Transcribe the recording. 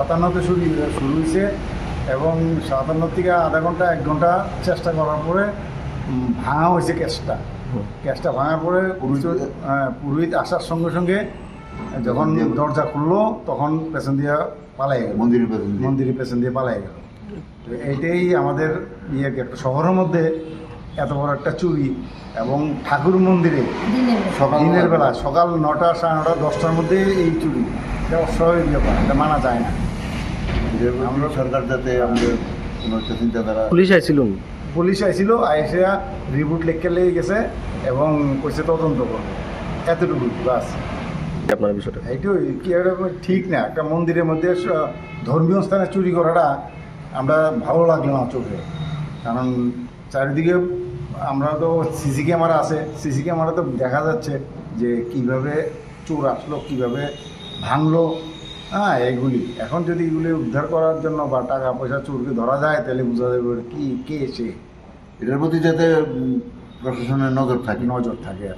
57-তে শুরু হয়েছে এবং 57 থেকে আধা ঘন্টা 1 ঘন্টা চেষ্টা করার পরে ভাঙা হয়েছে ক্যাশটা ভাঙার পরে পুরোহিত আসার সঙ্গে সঙ্গে যখন দরজা খুললো তখন পেছন দিয়ে পালাই গেল, মন্দিরের পেছন দিয়ে পালাই গেল। তো এইটাই আমাদের একটা শহরের মধ্যে এত বড় একটা চুরি এবং ঠাকুর মন্দিরে দিনের বেলা সকাল 9টা, 9:30, 10টার মধ্যে এই চুরি, এটা অস্বাভাবিক ব্যাপার, এটা মানা যায় না। আমরা সরকার যাতে আমাদের কোনো একটা চিন্তাধারা। পুলিশ আইছিল, আইসে রিপোর্ট লিখে লেগে গেছে এবং কইছে তদন্ত করবে, এতটুকু বাস। আপনার বিষয়টা এইটাই কি এরকম ঠিক না, একটা মন্দিরের মধ্যে ধর্মীয় স্থানে চুরি করাটা আমরা ভালো লাগলো না চোখে। কারণ চারিদিকে আমরা তো সিসি ক্যামেরা আছে, সিসি ক্যামেরা তো দেখা যাচ্ছে যে কিভাবে চোর আসলো, কিভাবে ভাঙলো। হ্যাঁ, এইগুলি এখন যদি এগুলি উদ্ধার করার জন্য বা টাকা পয়সা চোরকে ধরা যায় তাহলে বোঝা যাবে কি কে সে, এটার প্রতি যাতে প্রশাসনের নজর থাকে। আর